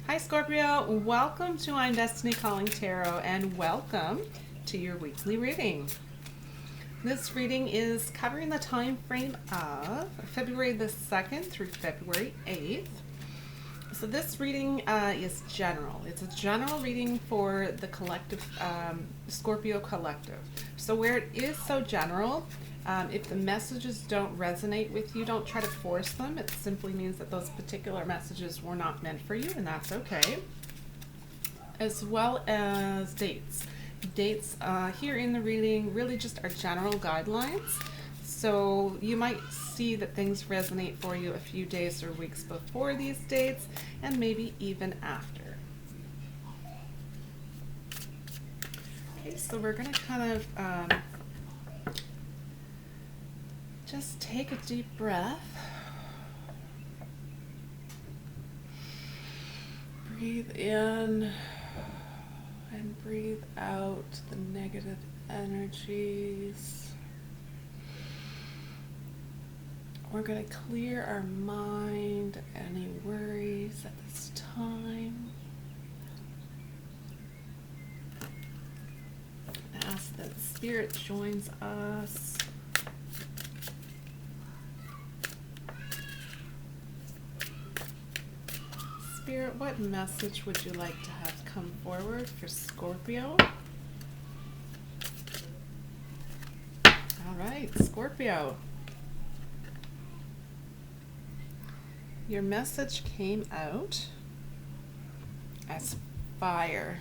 Hi Scorpio, welcome to I'm Destiny Calling Tarot and welcome to your weekly reading. This reading is covering the time frame of February the 2nd through February 8th. So this reading is general. It's a general reading for the collective, Scorpio collective. So where it is so general, if the messages don't resonate with you, don't try to force them. It simply means that those particular messages were not meant for you, and that's okay. As well as dates. Dates here in the reading really just are general guidelines. So you might see that things resonate for you a few days or weeks before these dates, and maybe even after. Okay, so we're going to kind of just take a deep breath. Breathe in and breathe out the negative energies. We're going to clear our mind, any worries at this time. Ask that Spirit joins us. Spirit, what message would you like to have come forward for Scorpio? All right, Scorpio. Your message came out as fire.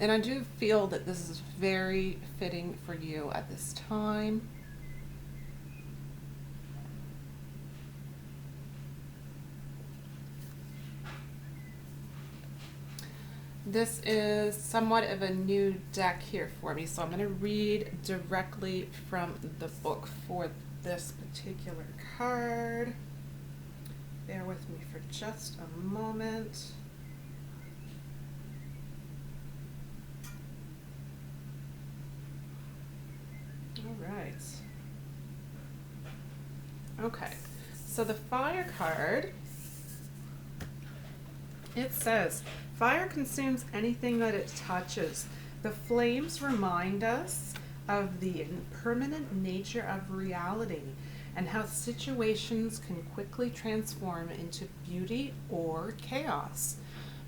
And I do feel that this is very fitting for you at this time. This is somewhat of a new deck here for me, so I'm going to read directly from the book for this particular card. Bear with me for just a moment. All right. Okay, so the fire card, it says, fire consumes anything that it touches. The flames remind us of the impermanent nature of reality and how situations can quickly transform into beauty or chaos.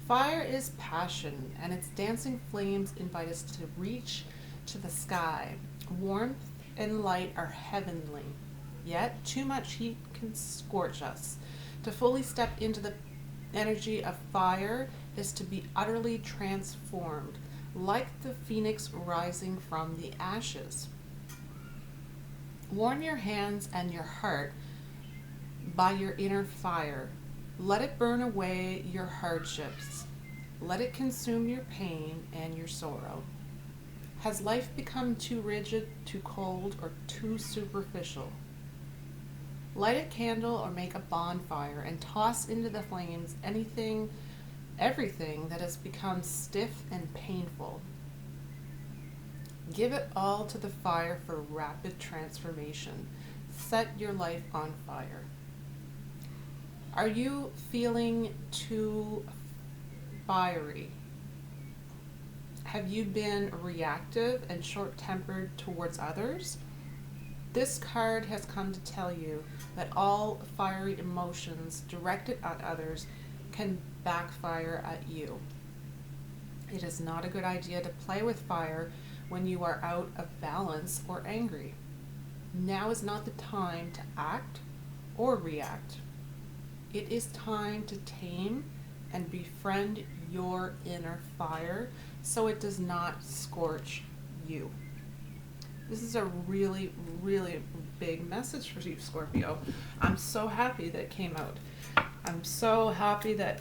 Fire is passion, and its dancing flames invite us to reach to the sky. Warmth and light are heavenly, yet too much heat can scorch us. To fully step into the energy of fire is to be utterly transformed, like the phoenix rising from the ashes. Warm your hands and your heart by your inner fire. Let it burn away your hardships. Let it consume your pain and your sorrow. Has life become too rigid, too cold, or too superficial? Light a candle or make a bonfire and toss into the flames everything that has become stiff and painful. Give it all to the fire for rapid transformation. Set your life on fire. Are you feeling too fiery? Have you been reactive and short-tempered towards others? This card has come to tell you that all fiery emotions directed at others can backfire at you. It is not a good idea to play with fire when you are out of balance or angry. Now is not the time to act or react. It is time to tame and befriend your inner fire so it does not scorch you. This is a really, really big message for you, Scorpio. I'm so happy that it came out. I'm so happy that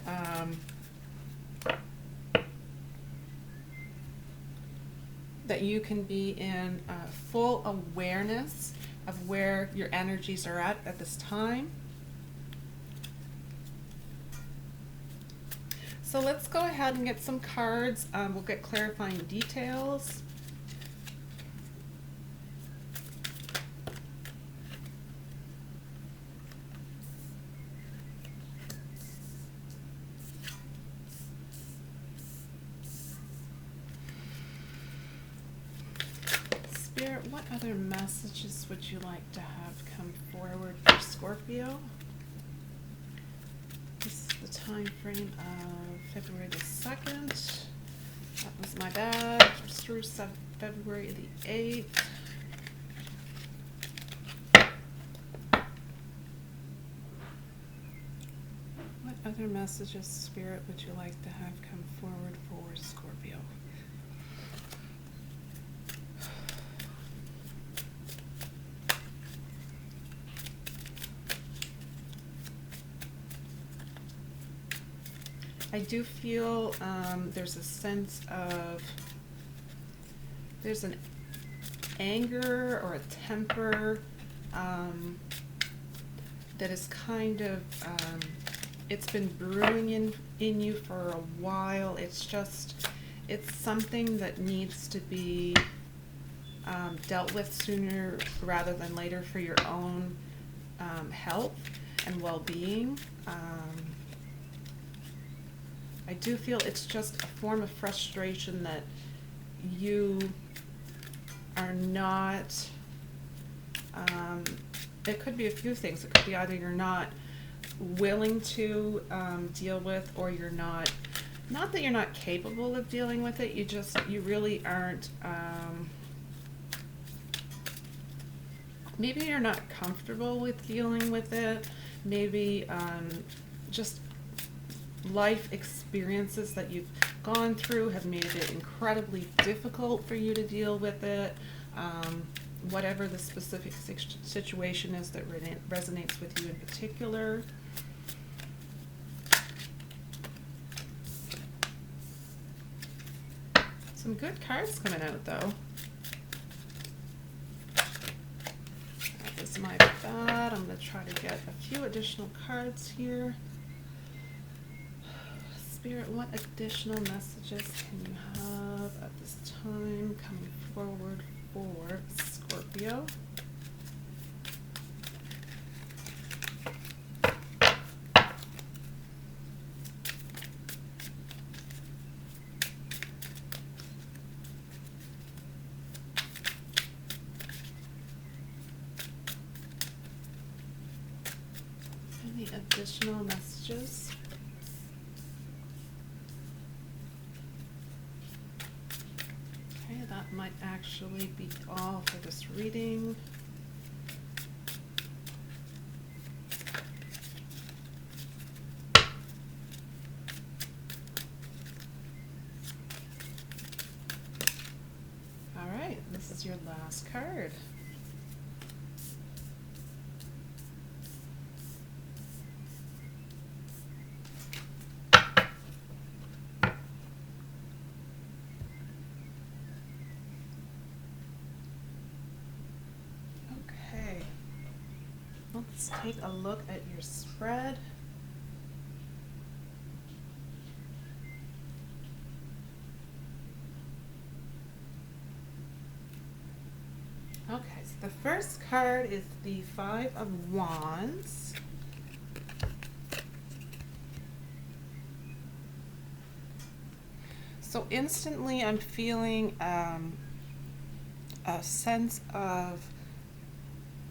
that you can be in full awareness of where your energies are at this time. So let's go ahead and get some cards. We'll get clarifying details. Spirit, what other messages would you like to have come forward for Scorpio? This is the time frame of February the 2nd. That was my bad. Through February the 8th. What other messages, Spirit, would you like to have come forward for Scorpio? I do feel there's a sense of, there's an anger or a temper that is kind of, it's been brewing in you for a while. It's just, it's something that needs to be dealt with sooner rather than later for your own health and well-being. I do feel it's just a form of frustration that you are not, it could be a few things. It could be either you're not willing to deal with, or you're not that you're not capable of dealing with it, you really aren't, maybe you're not comfortable with dealing with it, maybe just life experiences that you've gone through have made it incredibly difficult for you to deal with it. Whatever the specific situation is that resonates with you in particular. Some good cards coming out, though. That was my bad. I'm going to try to get a few additional cards here. Spirit, what additional messages can you have at this time coming forward for Scorpio? Any additional messages? That might actually be all for this reading. All right, this is your last card. Let's take a look at your spread. Okay, so the first card is the Five of Wands. So instantly I'm feeling a sense of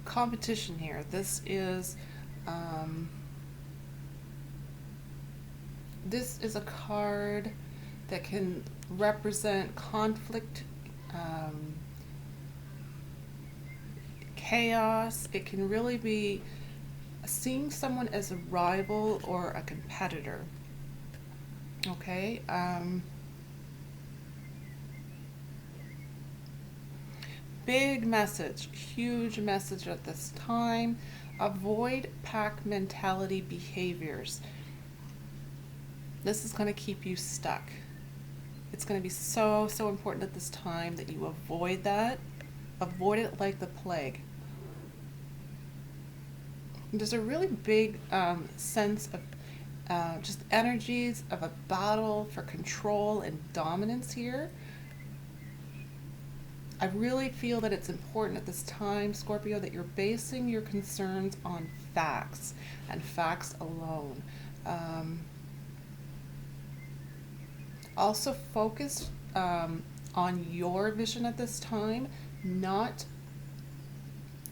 competition here. This is a card that can represent conflict, chaos. It can really be seeing someone as a rival or a competitor. Okay. Big message, huge message at this time. Avoid pack mentality behaviors. This is going to keep you stuck. It's going to be so important at this time that you avoid that. Avoid it like the plague. There's a really big sense of just energies of a battle for control and dominance here. I really feel that it's important at this time, Scorpio, that you're basing your concerns on facts and facts alone. Also focus on your vision at this time. not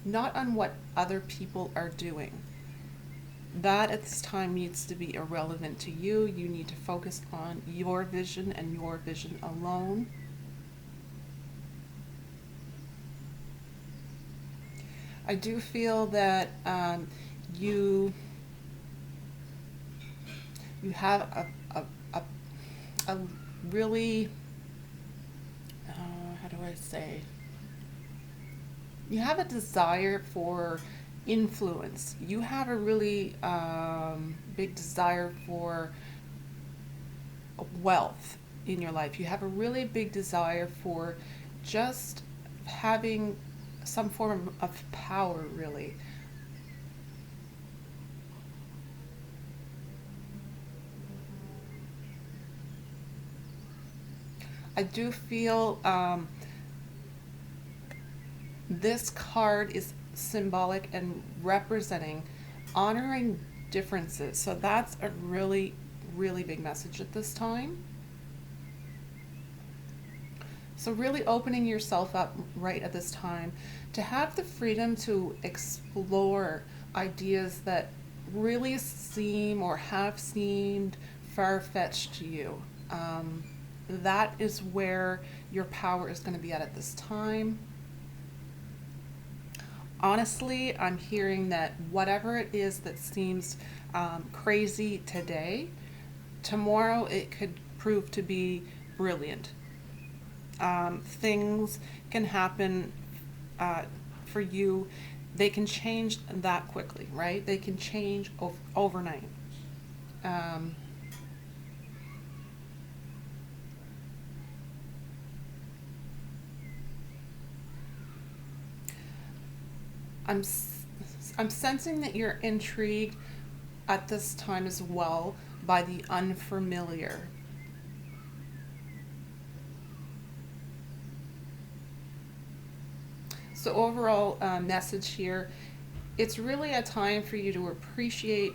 on what other people are doing. That at this time needs to be irrelevant to you. You need to focus on your vision and your vision alone. I do feel that you have a really, how do I say, you have a desire for influence. You have a really big desire for wealth in your life. You have a really big desire for just having some form of power, really. I do feel this card is symbolic and representing honoring differences. So that's a really, really big message at this time. So really opening yourself up right at this time to have the freedom to explore ideas that really seem or have seemed far-fetched to you. That is where your power is going to be at this time. Honestly, I'm hearing that whatever it is that seems crazy today, tomorrow it could prove to be brilliant. Things can happen for you. They can change that quickly, right? They can change overnight. Um, I'm I'm sensing that you're intrigued at this time as well by the unfamiliar. So overall message here, it's really a time for you to appreciate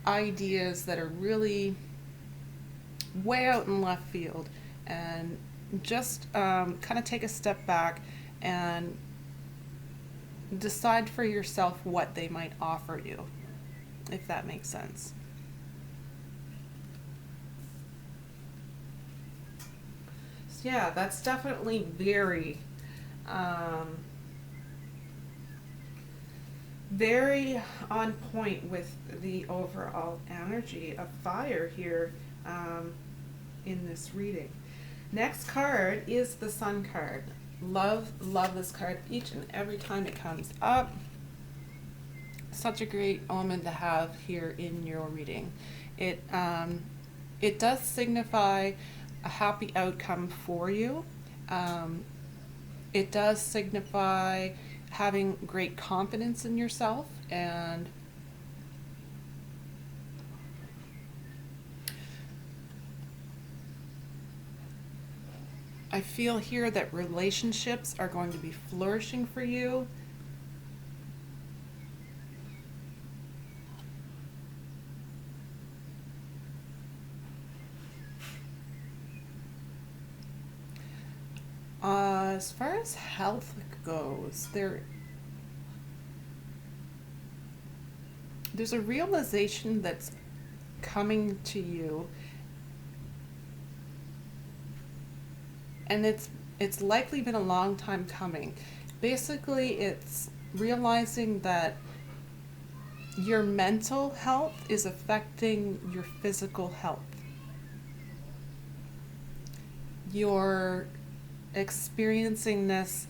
ideas that are really way out in left field and just kind of take a step back and decide for yourself what they might offer you, if that makes sense. So yeah, that's definitely um, very on point with the overall energy of fire here in this reading. Next card is the Sun card. Love this card each and every time it comes up. Such a great omen to have here in your reading. It does signify a happy outcome for you. It does signify having great confidence in yourself, and I feel here that relationships are going to be flourishing for you. As far as health goes, there's a realization that's coming to you, and it's likely been a long time coming. Basically, it's realizing that your mental health is affecting your physical health. You're experiencing this,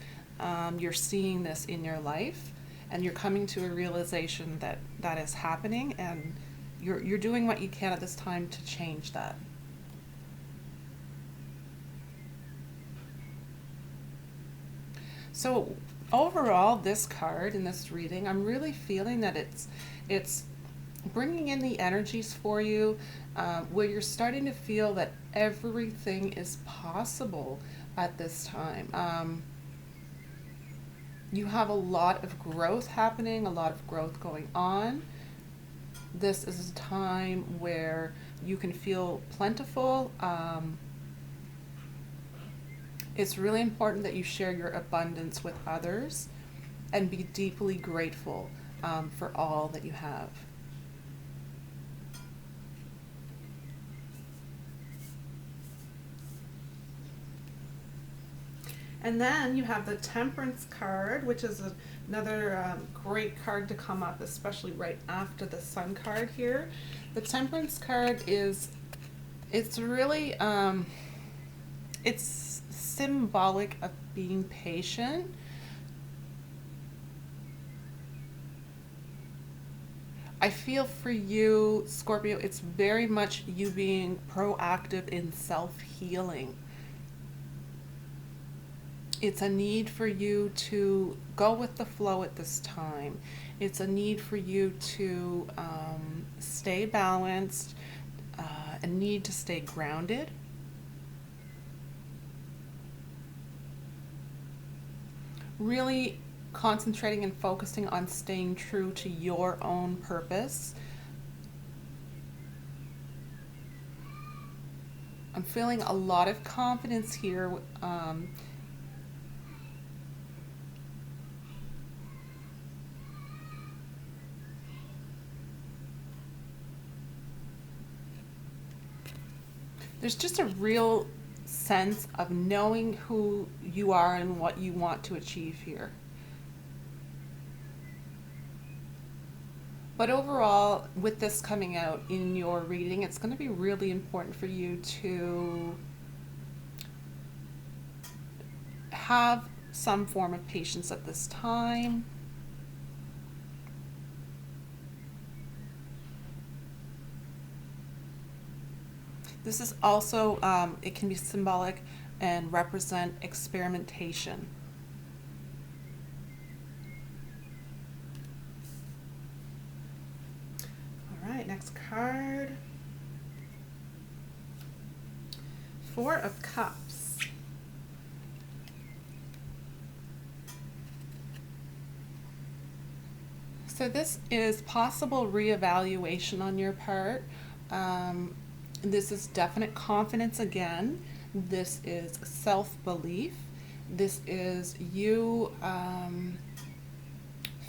you're seeing this in your life, and you're coming to a realization that that is happening, and you're doing what you can at this time to change that. So overall, this card in this reading, I'm really feeling that it's bringing in the energies for you, where you're starting to feel that everything is possible at this time. You have a lot of growth happening, a lot of growth going on. This is a time where you can feel plentiful. It's really important that you share your abundance with others and be deeply grateful for all that you have. And then you have the Temperance card, which is another great card to come up, especially right after the Sun card here. The Temperance card it's really, it's symbolic of being patient. I feel for you, Scorpio, it's very much you being proactive in self-healing. It's a need for you to go with the flow at this time. It's a need for you to stay balanced, a need to stay grounded. Really concentrating and focusing on staying true to your own purpose. I'm feeling a lot of confidence here. There's just a real sense of knowing who you are and what you want to achieve here. But overall, with this coming out in your reading, it's going to be really important for you to have some form of patience at this time. This is also, it can be symbolic and represent experimentation. All right, next card. Four of Cups. So this is possible reevaluation on your part. This is definite confidence again. This is self-belief. This is you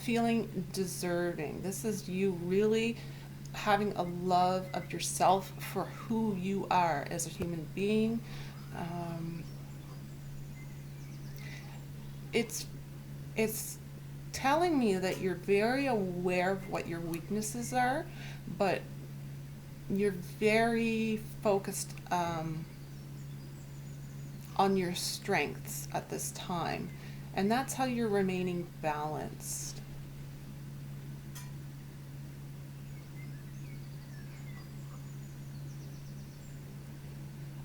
feeling deserving. This is you really having a love of yourself for who you are as a human being. It's telling me that you're very aware of what your weaknesses are, but you're very focused on your strengths at this time, and that's how you're remaining balanced.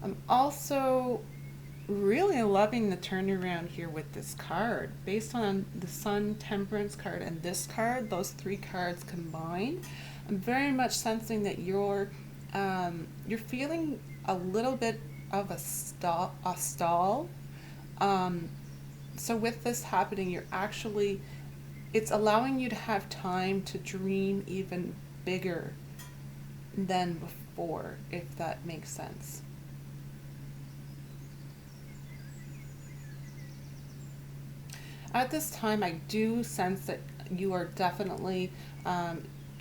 I'm also really loving the turnaround here with this card. Based on the Sun, Temperance card, and this card, those three cards combined, I'm very much sensing that you're feeling a little bit of a stall. So with this happening, it's allowing you to have time to dream even bigger than before, if that makes sense. At this time, I do sense that you are definitely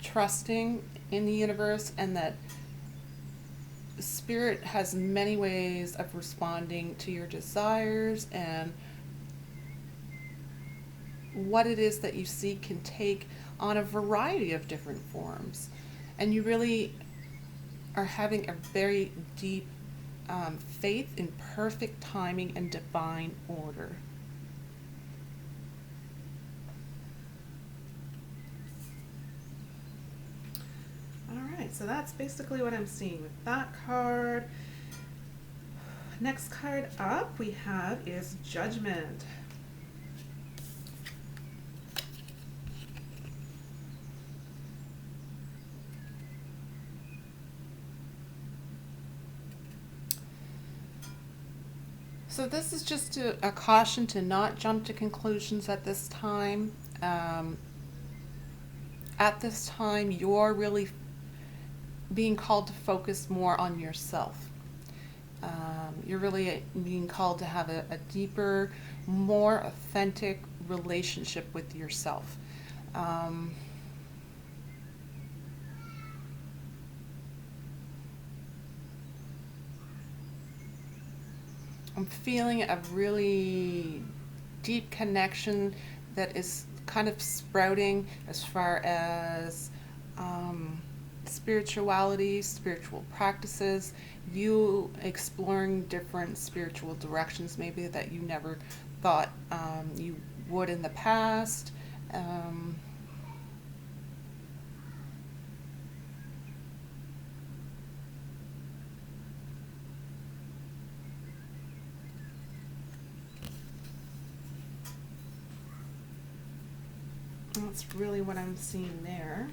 trusting in the universe, and that Spirit has many ways of responding to your desires, and what it is that you seek can take on a variety of different forms. And you really are having a very deep faith in perfect timing and divine order. So that's basically what I'm seeing with that card. Next card up we have is Judgment. So this is just a caution to not jump to conclusions at this time. At this time, you're really being called to focus more on yourself. You're really being called to have a deeper, more authentic relationship with yourself. Um, I'm feeling a really deep connection that is kind of sprouting as far as um, spirituality, spiritual practices, you exploring different spiritual directions maybe that you never thought you would in the past. Um, that's really what I'm seeing there.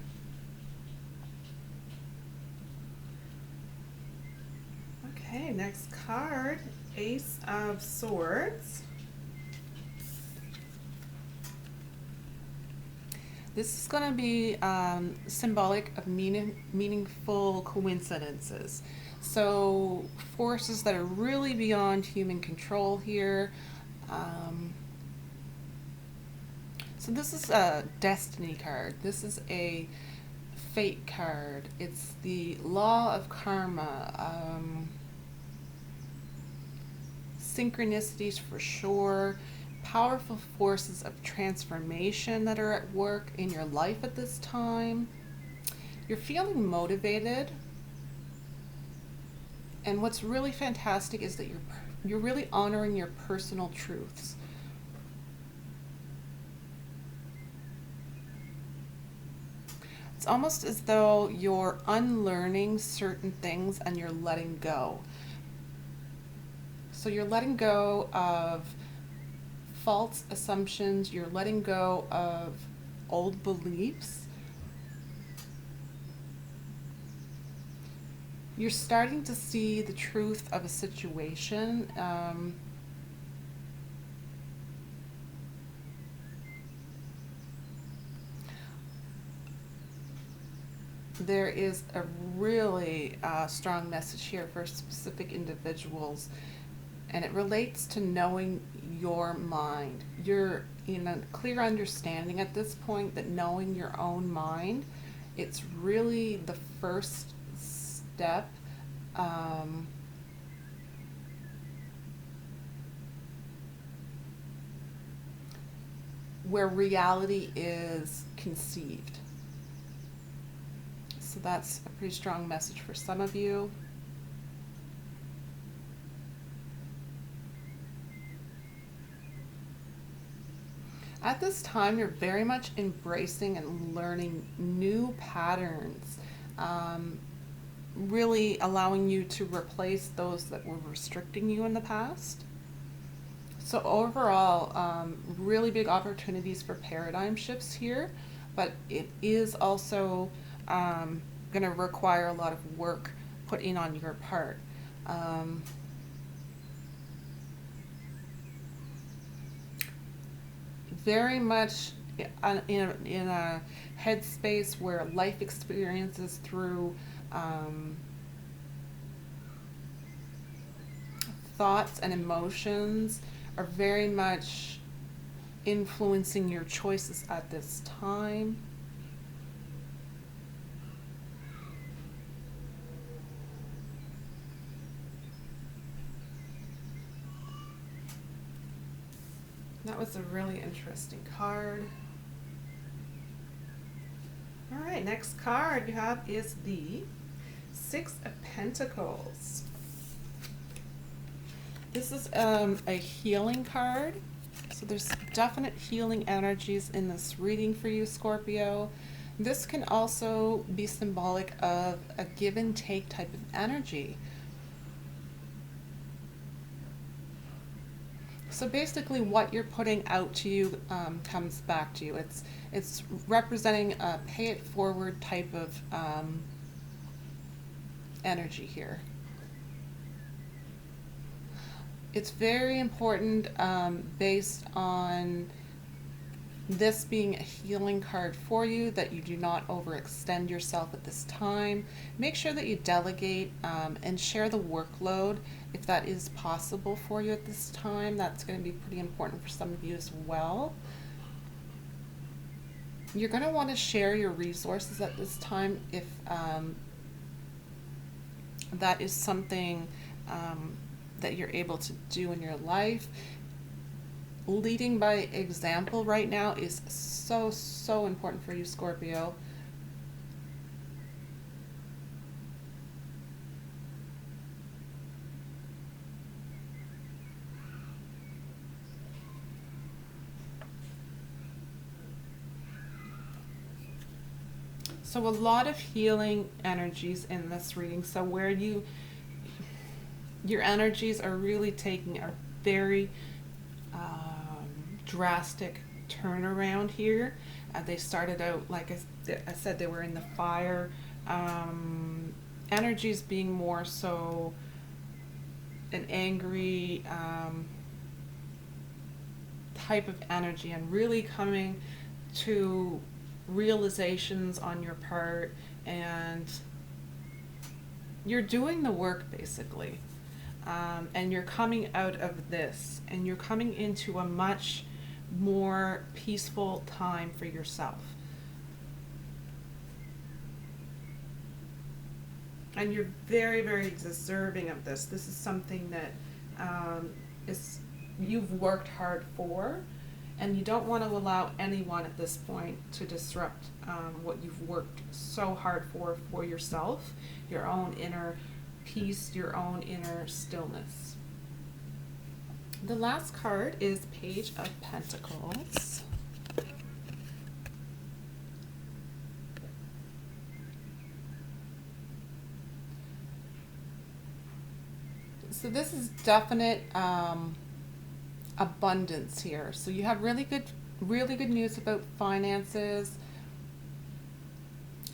Okay, next card, Ace of Swords. This is going to be symbolic of meaningful coincidences. So, forces that are really beyond human control here. Um, so, this is a destiny card. This is a fate card. It's the law of karma. Synchronicities for sure, powerful forces of transformation that are at work in your life at this time. You're feeling motivated, and what's really fantastic is that you're really honoring your personal truths. It's almost as though you're unlearning certain things and you're letting go. So you're letting go of false assumptions, you're letting go of old beliefs. You're starting to see the truth of a situation. There is a really strong message here for specific individuals, and it relates to knowing your mind. You're in a clear understanding at this point that knowing your own mind, it's really the first step um, where reality is conceived. So that's a pretty strong message for some of you. At this time, you're very much embracing and learning new patterns, really allowing you to replace those that were restricting you in the past. So overall, really big opportunities for paradigm shifts here, but it is also going to require a lot of work put in on your part. Um, Very much in a headspace where life experiences through thoughts and emotions are very much influencing your choices at this time. That was a really interesting card. All right, next card you have is the Six of Pentacles. This is a healing card. So there's definite healing energies in this reading for you, Scorpio. This can also be symbolic of a give and take type of energy. So basically what you're putting out to you comes back to you. It's representing a pay it forward type of energy here. It's very important based on This being a healing card for you, that you do not overextend yourself at this time. Make sure that you delegate and share the workload if that is possible for you at this time. That's going to be pretty important for some of you as well. You're going to want to share your resources at this time if that is something that you're able to do in your life. Leading by example right now is so important for you, Scorpio. So a lot of healing energies in this reading. So where your energies are really taking a very drastic turnaround here. They started out, like I said, they were in the fire. Energies being more so an angry type of energy, and really coming to realizations on your part, and you're doing the work basically, and you're coming out of this, and you're coming into a much more peaceful time for yourself. And you're very deserving of this. This is something that is you've worked hard for, and you don't want to allow anyone at this point to disrupt what you've worked so hard for yourself, your own inner peace, your own inner stillness. The last card is Page of Pentacles. So this is definite abundance here. So you have really good news about finances.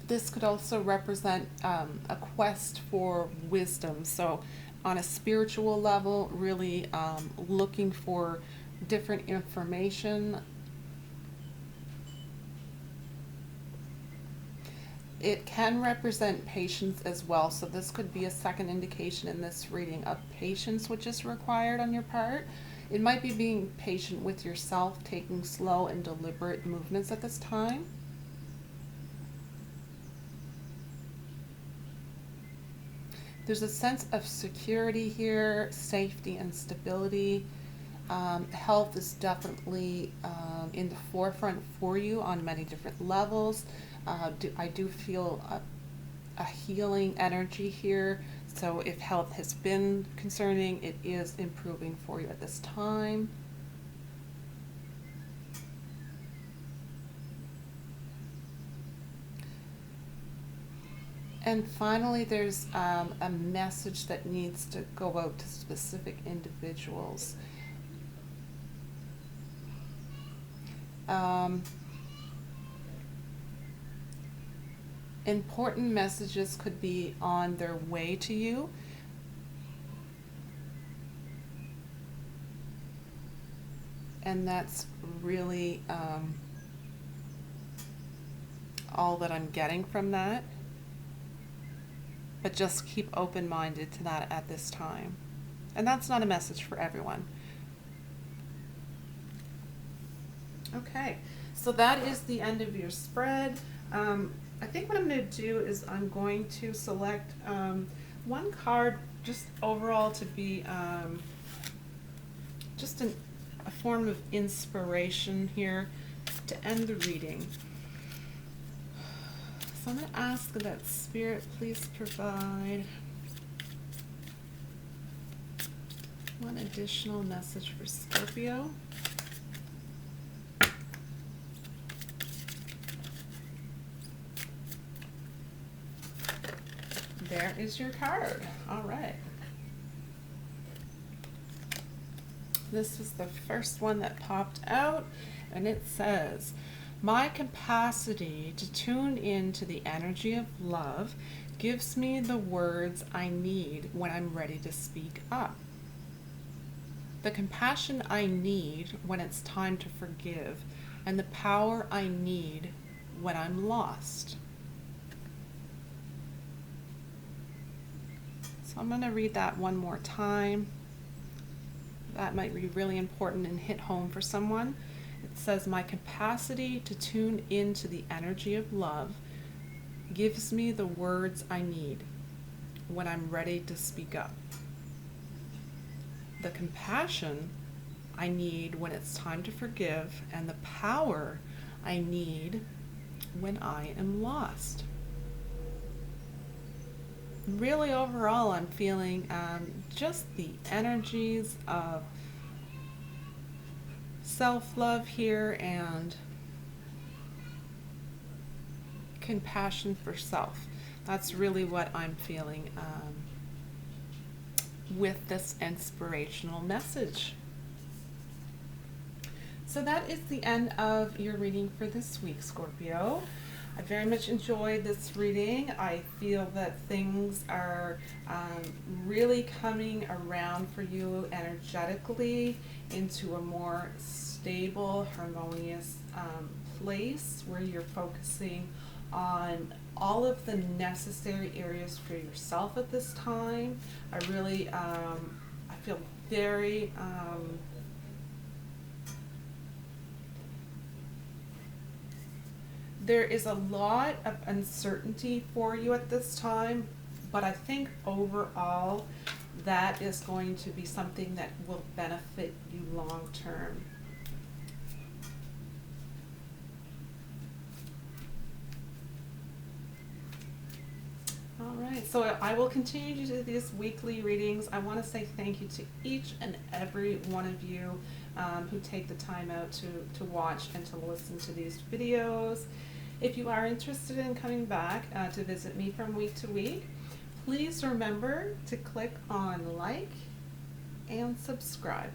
This could also represent a quest for wisdom. So on a spiritual level, really looking for different information. It can represent patience as well. So this could be a second indication in this reading of patience, which is required on your part. It might be being patient with yourself, taking slow and deliberate movements at this time. There's a sense of security here, safety and stability. Health is definitely in the forefront for you on many different levels. I do feel a healing energy here. So if health has been concerning, it is improving for you at this time. And finally, there's a message that needs to go out to specific individuals. Important messages could be on their way to you. And that's really all that I'm getting from that. But just keep open-minded to that at this time. And that's not a message for everyone. Okay, so that is the end of your spread. I think what I'm going to do is I'm going to select one card just overall to be just a form of inspiration here to end the reading. So I'm going to ask that Spirit please provide one additional message for Scorpio. There is your card. All right. This is the first one that popped out, and it says, my capacity to tune into the energy of love gives me the words I need when I'm ready to speak up. The compassion I need when it's time to forgive and the power I need when I'm lost. So I'm going to read that one more time. That might be really important and hit home for someone. It says, my capacity to tune into the energy of love gives me the words I need when I'm ready to speak up. The compassion I need when it's time to forgive, and the power I need when I am lost. Really, overall, I'm feeling just the energies of self-love here and compassion for self. That's really what I'm feeling with this inspirational message. So that is the end of your reading for this week, Scorpio. I very much enjoyed this reading. I feel that things are really coming around for you energetically into a more stable, harmonious place where you're focusing on all of the necessary areas for yourself at this time. I really, I feel very there is a lot of uncertainty for you at this time, but I think overall that is going to be something that will benefit you long term. All right, so I will continue to do these weekly readings. I want to say thank you to each and every one of you who take the time out to watch and to listen to these videos. If you are interested in coming back to visit me from week to week, please remember to click on like and subscribe.